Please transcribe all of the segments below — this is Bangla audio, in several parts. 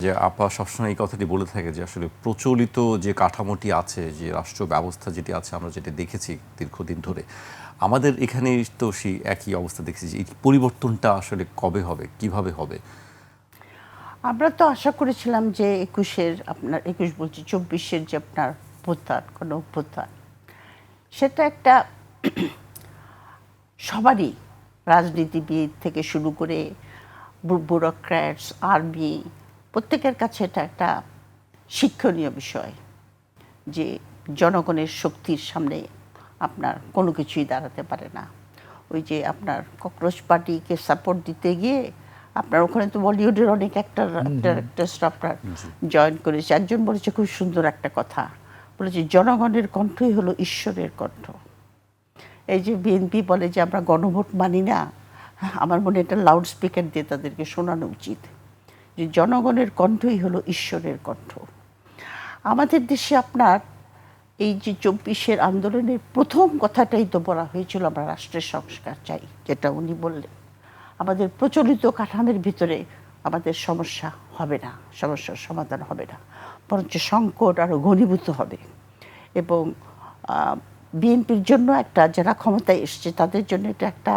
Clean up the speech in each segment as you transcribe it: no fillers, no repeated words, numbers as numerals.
যে আপা সবসময় এই কথাটি বলে থাকে যে আসলে প্রচলিত যে কাঠামোটি আছে, যে রাষ্ট্র ব্যবস্থা যেটি আছে, আমরা যেটা দেখেছি দীর্ঘদিন ধরে, আমাদের এখানে তো সেই একই অবস্থা দেখেছি যে এই পরিবর্তনটা আসলে কবে হবে, কিভাবে হবে? আমরা তো আশা করেছিলাম যে ২১-এর আপনার ২১ বলছি ২৪-এর যে আপনার অভ্যুত্থান, কোনো অভ্যুত্থান, সেটা একটা সবারই, রাজনীতিবিদ থেকে শুরু করে ব্যুরোক্র্যাটস, আর্মি, প্রত্যেকের কাছে এটা একটা শিক্ষণীয় বিষয় যে জনগণের শক্তির সামনে আপনার কোনো কিছুই দাঁড়াতে পারে না। ওই যে আপনার ককরোচ পার্টিকে সাপোর্ট দিতে গিয়ে আপনার ওখানে তো বলিউডের অনেক অ্যাক্ট্রেসরা আপনার জয়েন করেছে। একজন বলেছে খুব সুন্দর একটা কথা, বলেছে জনগণের কণ্ঠই হলো ঈশ্বরের কণ্ঠ। এই যে বিএনপি বলে যে আমরা গণভোট মানি না, আমার মনে এটা লাউড স্পিকার দিয়ে তাদেরকে শোনানো উচিত যে জনগণের কণ্ঠই হলো ঈশ্বরের কণ্ঠ। আমাদের দেশে আপনার এই যে ২৪-এর আন্দোলনের প্রথম কথাটাই তো বলা হয়েছিল আমরা রাষ্ট্রের সংস্কার চাই, যেটা উনি বললেন। আমাদের প্রচলিত কাঠামোর ভিতরে আমাদের সমস্যা হবে না, সমস্যার সমাধান হবে না, বরঞ্চ সংকট আরও ঘনীভূত হবে। এবং বিএনপির জন্য একটা, যারা ক্ষমতায় এসছে তাদের জন্য এটা একটা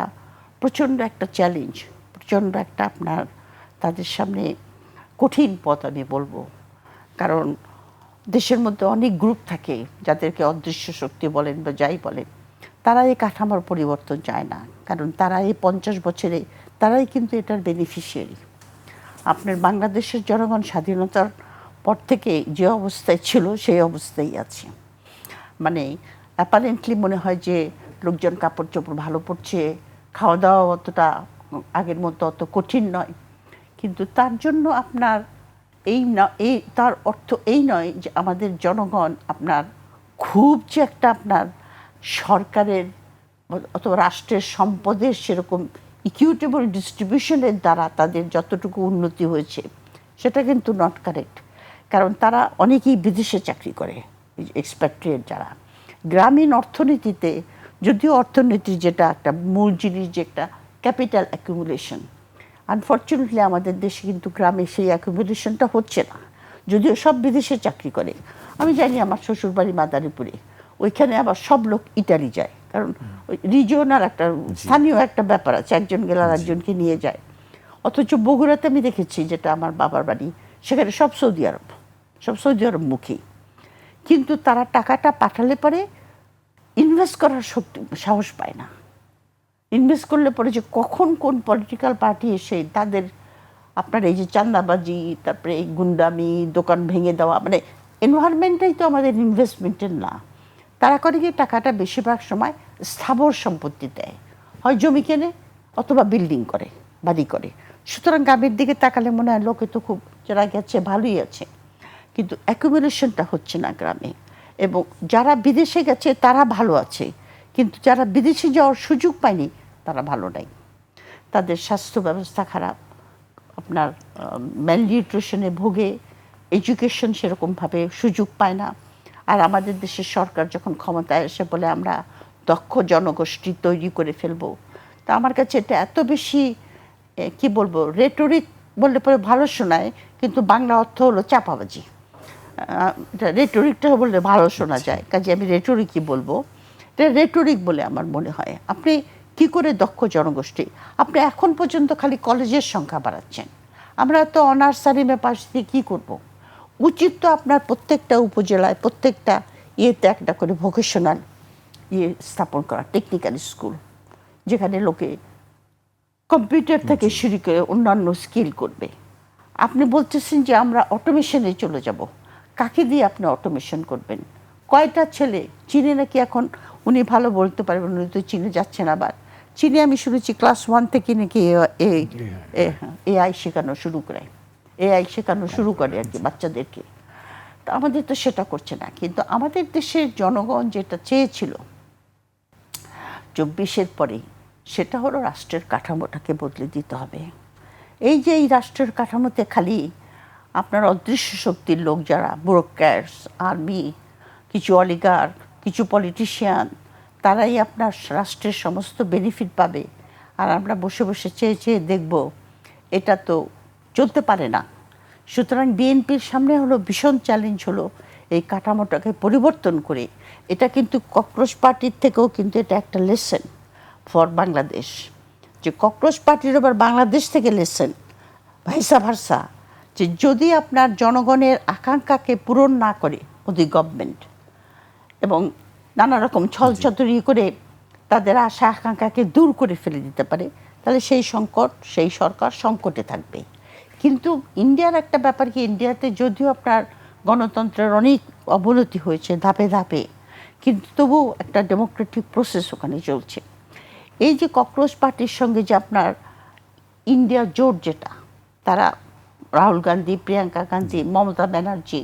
প্রচণ্ড একটা চ্যালেঞ্জ, প্রচণ্ড একটা আপনার তাদের সামনে কঠিন পথ আমি বলবো। কারণ দেশের মধ্যে অনেক গ্রুপ থাকে যাদেরকে অদৃশ্য শক্তি বলেন বা যাই বলেন, তারা এই কাঠামোর পরিবর্তন চায় না। কারণ তারা এই ৫০ বছরে তারাই কিন্তু এটার বেনিফিশিয়ারি। আপনার বাংলাদেশের জনগণ স্বাধীনতার পর থেকে যে অবস্থায় ছিল সেই অবস্থায় আছে। মানে অ্যাপারেন্টলি মনে হয় যে লোকজন কাপড় চোপড় ভালো পড়ছে, খাওয়া দাওয়া অতটা আগের মতো অত কঠিন নয়। কিন্তু তার জন্য আপনার এই তার অর্থ এই নয় যে আমাদের জনগণ আপনার খুব যে একটা আপনার সরকারের অথবা রাষ্ট্রের সম্পদের সেরকম ইকুইটেবল ডিস্ট্রিবিউশনের দ্বারা তাদের যতটুকু উন্নতি হয়েছে সেটা কিন্তু নট কারেক্ট। কারণ তারা অনেকেই বিদেশে চাকরি করে, এক্সপ্যাট্রিয়েট যারা। গ্রামীণ অর্থনীতিতে যদিও অর্থনীতির যেটা একটা মূল জিনিস যে একটা ক্যাপিটাল অ্যাকুমুলেশন, আনফর্চুনেটলি আমাদের দেশে কিন্তু গ্রামে সেই অ্যাকুমুলেশনটা হচ্ছে না, যদিও সব বিদেশে চাকরি করে। আমি জানি আমার শ্বশুরবাড়ি মাদারীপুরে, ওইখানে আবার সব লোক ইটালি যায়, কারণ ওই রিজিওনাল একটা স্থানীয় একটা ব্যাপার আছে, একজন গেলে আর একজনকে নিয়ে যায়। অথচ বগুড়াতে আমি দেখেছি, যেটা আমার বাবার বাড়ি, সেখানে সব সৌদি আরব, সব সৌদি আরবমুখী। কিন্তু তারা টাকাটা পাঠালে পরে ইনভেস্ট করার সাহস পায় না। ইনভেস্ট করলে পরে যে কখন কোন পলিটিক্যাল পার্টি এসে তাদের আপনার এই যে চাঁদাবাজি, তারপরে এই গুন্ডামি, দোকান ভেঙে দেওয়া, মানে এনভায়রনমেন্টটাই তো আমাদের ইনভেস্টমেন্টের না। তারা করে কি টাকাটা বেশিরভাগ সময় স্থাবর সম্পত্তি দেয়, হয় জমি কেনে অথবা বিল্ডিং করে, বাড়ি করে। সুতরাং গ্রামের দিকে তাকালে মনে হয় লোকে তো খুব যারা গেছে ভালোই আছে, কিন্তু অ্যাকুমুলেশনটা হচ্ছে না গ্রামে। এবং যারা বিদেশে গেছে তারা ভালো আছে, কিন্তু যারা বিদেশে যাওয়ার সুযোগ পায়নি তারা ভালো নাই। তাদের স্বাস্থ্য ব্যবস্থা খারাপ, আপনার ম্যালনিউট্রিশনে ভোগে, এডুকেশন সেরকমভাবে সুযোগ পায় না। আর আমাদের দেশের সরকার যখন ক্ষমতায় এসে বলে আমরা দক্ষ জনগোষ্ঠী তৈরি করে ফেলবো, তা আমার কাছে এটা এত বেশি কি বলবো, রেটরিক বললে পরে ভালো শোনায়, কিন্তু বাংলা অর্থ হলো চাপাবাজি। রেটরিকটা বললে ভালো শোনা যায়, কাজে আমি রেটরিকই বলবো। এটা রেটরিক বলে আমার মনে হয়। আপনি কি করে দক্ষ জনগোষ্ঠী, আপনি এখন পর্যন্ত খালি কলেজের সংখ্যা বাড়াচ্ছেন। আমরা তো অনার্সারিমে পাশ দিয়ে কী করবো? উচিত তো আপনার প্রত্যেকটা উপজেলায়, প্রত্যেকটা ইয়েতে একটা করে ভোকেশনাল ইয়ে স্থাপন করা, টেকনিক্যাল স্কুল, যেখানে লোকে কম্পিউটার থেকে শুরু করে অন্যান্য স্কিল করবে। আপনি বলতেছেন যে আমরা অটোমেশনে চলে যাব, কাকে দিয়ে আপনি অটোমেশন করবেন? কয়টা ছেলে চীনে নাকি এখন, উনি ভালো বলতে পারবেন, উনি তো চীনে যাচ্ছেন। আবার চীনে আমি শুনেছি ক্লাস 1 থেকে নাকি এআই শেখানো শুরু করে, এআই শেখানো শুরু করে আর কি বাচ্চাদেরকে। তো আমাদের তো সেটা করছে না। কিন্তু আমাদের দেশের জনগণ যেটা চেয়েছিল ২৪-এর পরে, সেটা হলো রাষ্ট্রের কাঠামোটাকে বদলে দিতে হবে। এই যে এই রাষ্ট্রের কাঠামোতে খালি আপনার অদৃশ্য শক্তির লোক, যারা ব্যুরোক্র্যাটস, আর্মি, কিছু অলিগার, কিছু পলিটিশিয়ান, তারাই আপনার রাষ্ট্রের সমস্ত বেনিফিট পাবে। আর আমরা বসে বসে চেয়ে চেয়ে দেখব, এটা তো চলতে পারে না। সুতরাং বিএনপির সামনে হলো ভীষণ চ্যালেঞ্জ হলো এই কাঠামোটাকে পরিবর্তন করে, এটা কিন্তু ককরোচ পার্টির থেকেও কিন্তু এটা একটা লেসন ফর বাংলাদেশ, যে ককরোচ পার্টির আবার বাংলাদেশ থেকে লেসন ভাইসা ভার্সা, যে যদি আপনার জনগণের আকাঙ্ক্ষাকে পূরণ না করে মোদি গভর্নমেন্ট এবং নানা রকম ছলচাতুরি করে তাদের আশা আকাঙ্ক্ষাকে দূর করে ফেলে দিতে পারে, তাহলে সেই সরকার সংকটে থাকবে। কিন্তু ইন্ডিয়ার একটা ব্যাপার কি, ইন্ডিয়াতে যদিও আপনার গণতন্ত্রের অনেক অবনতি হয়েছে ধাপে ধাপে, কিন্তু তবু একটা ডেমোক্রেটিক প্রসেস ওখানে চলছে। এই যে ককরোচ পার্টির সঙ্গে যে আপনার ইন্ডিয়া জোট, যেটা তারা রাহুল গান্ধী, প্রিয়াঙ্কা গান্ধী, মমতা ব্যানার্জি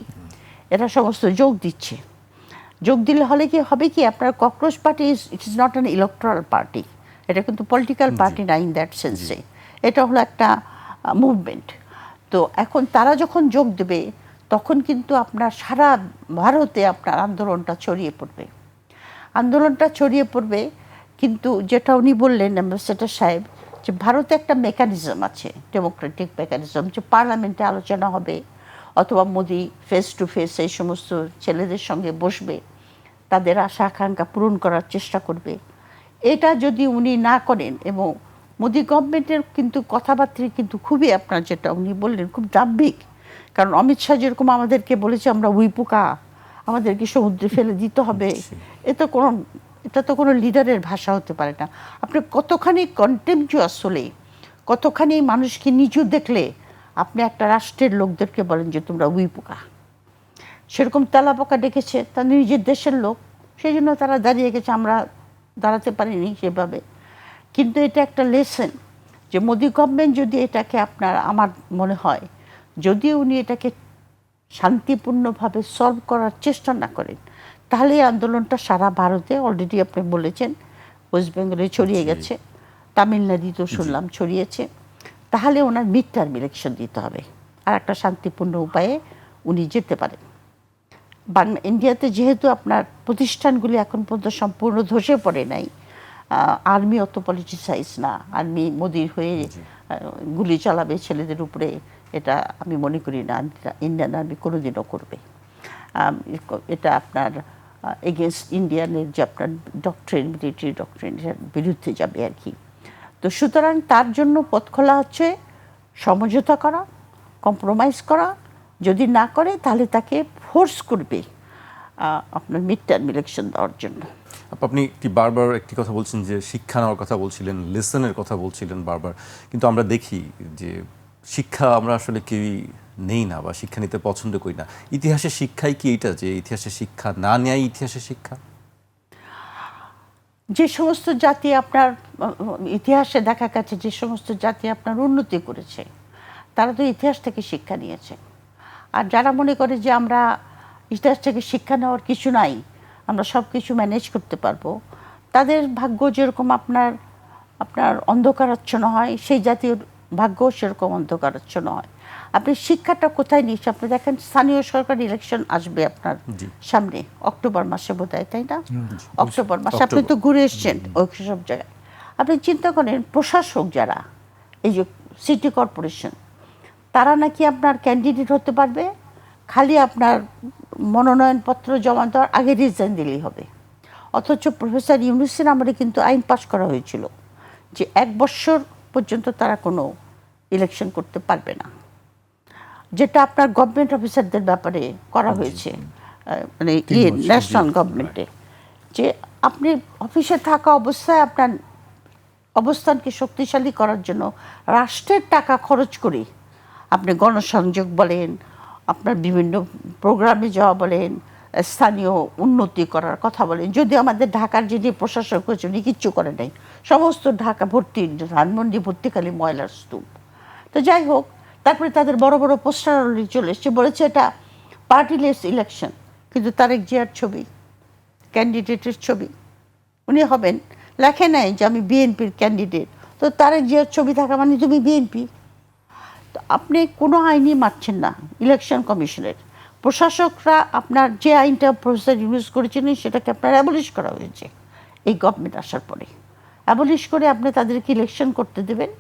এরা সমস্ত যোগ দিচ্ছে, যোগ দিলে হলে কি হবে কি, আপনার cockroach party it is not an electoral party, এটা কিন্তু পলিটিক্যাল পার্টি না ইন দ্যাট সেন্সে, এটা হলো একটা মুভমেন্ট। তো এখন তারা যখন যোগ দেবে তখন কিন্তু আপনার সারা ভারতে আপনার আন্দোলনটা ছড়িয়ে পড়বে। কিন্তু যেটা উনি বললেন অ্যাম্বাসেডর সাহেব, যে ভারতে একটা মেকানিজম আছে, ডেমোক্রেটিক মেকানিজম, যে পার্লামেন্টে আলোচনা হবে অথবা মোদি ফেস টু ফেস এই সমস্ত ছেলেদের সঙ্গে বসবে, তাদের আশা আকাঙ্ক্ষা পূরণ করার চেষ্টা করবে। এটা যদি উনি না করেন, এবং মোদি গভর্নমেন্টের কিন্তু কথাবার্তা কিন্তু খুবই, আপনার যেটা উনি বললেন, খুব দাম্ভিক। কারণ অমিত শাহ যেরকম আমাদেরকে বলেছে আমরা উইপোকা, আমাদেরকে সমুদ্রে ফেলে দিতে হবে, এটা তো কোনো লিডারের ভাষা হতে পারে না। আপনি কতখানি কন্টেম্পচুয়াস হলে, কতখানি মানুষকে নিচু দেখলে আপনি একটা রাষ্ট্রের লোকদেরকে বলেন যে তোমরা উইপোকা। সেরকম তেলাপোকা ডেকেছে তাদের নিজের দেশের লোক, সেই জন্য তারা দাঁড়িয়ে গেছে, আমরা দাঁড়াতে পারিনি সেভাবে। কিন্তু এটা একটা লেসন, যে মোদি গভর্নমেন্ট যদি এটাকে আমার মনে হয় যদি উনি এটাকে শান্তিপূর্ণভাবে সলভ করার চেষ্টা না করেন, তাহলে এই আন্দোলনটা সারা ভারতে, অলরেডি আপনি বলেছেন ওয়েস্ট বেঙ্গলে ছড়িয়ে গেছে, তামিলনাড়ুতেও শুনলাম ছড়িয়েছে, তাহলে ওনার মিড টার্ম ইলেকশন দিতে হবে, আর একটা শান্তিপূর্ণ উপায়ে উনি যেতে পারেন। ইন্ডিয়াতে যেহেতু আপনার প্রতিষ্ঠানগুলি এখন পর্যন্ত সম্পূর্ণ ধসে পড়ে নাই, আর্মি অত পলিটিসাইজ না, আর্মি মোদির হয়ে গুলি চালাবে ছেলেদের উপরে, এটা আমি মনে করি না ইন্ডিয়ান আর্মি কোনোদিনও করবে। এটা আপনার এগেনস্ট ইন্ডিয়ানের যে আপনার ডক্ট্রিন, মিলিটারি ডক্ট্রিন, বিরুদ্ধে যাবে আর কি। তো সুতরাং তার জন্য পথ খোলা হচ্ছে সমঝোতা করা, কম্প্রোমাইজ করা, যদি না করে তাহলে তাকে ফোর্স করবে আপনার মিড টার্ম ইলেকশন দেওয়ার জন্য। আপনি বারবার একটি কথা বলছেন যে শিক্ষা নেওয়ার কথা বলছিলেন, লেসনের কথা বলছিলেন বারবার, কিন্তু আমরা দেখি যে শিক্ষা আমরা আসলে কেউই নেই না বা শিক্ষা নিতে পছন্দ করি না। ইতিহাসের শিক্ষাই কি এটা, যে ইতিহাসের শিক্ষা না নেয় ইতিহাসের শিক্ষা? যে সমস্ত জাতি আপনার ইতিহাসে দেখা গেছে, যে সমস্ত জাতি আপনার উন্নতি করেছে, তারা তো ইতিহাস থেকে শিক্ষা নিয়েছে। আর যারা মনে করে যে আমরা ইতিহাস থেকে শিক্ষা নেওয়ার কিছু নাই, আমরা সব কিছু ম্যানেজ করতে পারবো, তাদের ভাগ্য যেরকম আপনার অন্ধকারাচ্ছন্ন হয়, সেই জাতীয় ভাগ্য সেরকম অন্ধকারাচ্ছন্ন হয়। আপনি শিক্ষাটা কোথায় নিয়েছে? আপনি দেখেন স্থানীয় সরকার ইলেকশন আসবে আপনার সামনে অক্টোবর মাসে বোধহয়, তাই না? অক্টোবর মাসে আপনি তো ঘুরে এসছেন ওই সব জায়গায়। আপনি চিন্তা করেন প্রশাসক যারা, এই যে সিটি কর্পোরেশন, তারা নাকি আপনার ক্যান্ডিডেট হতে পারবে খালি আপনার মনোনয়নপত্র জমা দেওয়ার আগে রিজাইন দিলেই হবে। অথচ প্রফেসর ইউনূসের আমলে কিন্তু আইন পাস করা হয়েছিল যে 1 বছর পর্যন্ত তারা কোনো ইলেকশন করতে পারবে না, যেটা আপনার গভর্নমেন্ট অফিসারদের ব্যাপারে করা হয়েছে, মানে ন্যাশনাল গভর্নমেন্টে, যে আপনি অফিসে থাকা অবস্থায় আপনার অবস্থানকে শক্তিশালী করার জন্য রাষ্ট্রের টাকা খরচ করে আপনি গণসংযোগ বলেন, আপনার বিভিন্ন প্রোগ্রামে যাওয়া বলেন, স্থানীয় উন্নতি করার কথা বলেন। যদি আমাদের ঢাকার যিনি প্রশাসক হয়েছে উনি কিচ্ছু করে নাই, সমস্ত ঢাকা ভর্তি, ধানমন্ডি ভর্তি খালি ময়লার স্তূপ। তো যাই হোক, তারপরে তাদের বড় বড় পোস্টার চলে এসছে, বলেছে এটা পার্টিলেস ইলেকশন, কিন্তু তারেক জিয়ার ছবি, ক্যান্ডিডেটের ছবি, উনি হবেন, লেখে নাই যে আমি বিএনপির ক্যান্ডিডেট। তো তারেক জিয়ার ছবি থাকা মানে তুমি বিএনপি। তো আপনি কোনো আইনই মানছেন না ইলেকশন কমিশনের। প্রশাসকরা আপনার যে আইনটা প্রফেসর ইউজ করেছিলেন সেটাকে আপনার অ্যাবলিশ করা হয়েছে এই গভর্নমেন্ট আসার পরে। অ্যাবলিশ করে আপনি তাদেরকে ইলেকশন করতে দেবেন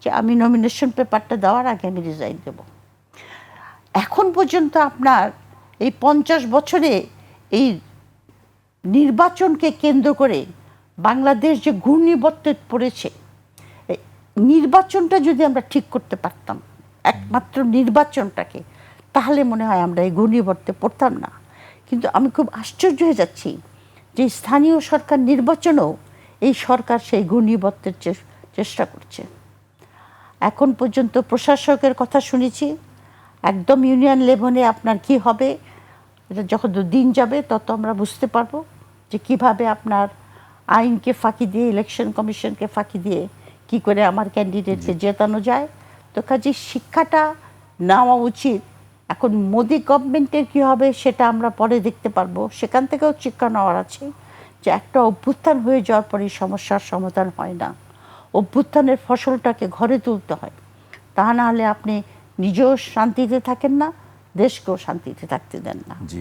যে আমি নমিনেশন পেপারটা দেওয়ার আগে আমি রিজাইন দেব। এখন পর্যন্ত আপনার এই 50 বছরে এই নির্বাচনকে কেন্দ্র করে বাংলাদেশ যে ঘূর্ণিবর্তে পড়েছে, এই নির্বাচনটা যদি আমরা ঠিক করতে পারতাম, একমাত্র নির্বাচনটাকে, তাহলে মনে হয় আমরা এই ঘূর্ণিবর্তে পড়তাম না। কিন্তু আমি খুব আশ্চর্য হয়ে যাচ্ছি যে স্থানীয় সরকার নির্বাচনেও এই সরকার সেই ঘূর্ণিবর্তের চেষ্টা করছে। এখন পর্যন্ত প্রশাসকের কথা শুনেছি, একদম ইউনিয়ন লেভেলে আপনার কি হবে, এটা যখন দিন যাবে তত আমরা বুঝতে পারবো যে কিভাবে আপনার আইনকে ফাঁকি দিয়ে, ইলেকশন কমিশনকে ফাঁকি দিয়ে কি করে আমার ক্যান্ডিডেটকে জেতানো যায়। তো কাজে শিক্ষাটা নেওয়া উচিত। এখন মোদি গভর্নমেন্টের কী হবে সেটা আমরা পরে দেখতে পারবো, সেখান থেকেও শিক্ষা নেওয়ার আছে যে একটা অভ্যুত্থান হয়ে যাওয়ার পরে সমস্যার সমাধান হয় না, অভ্যুত্থানের ফসলটাকে ঘরে তুলতে হয়। তা না হলে আপনি নিজেও শান্তিতে থাকেন না, দেশকেও শান্তিতে থাকতে দেন না। জি।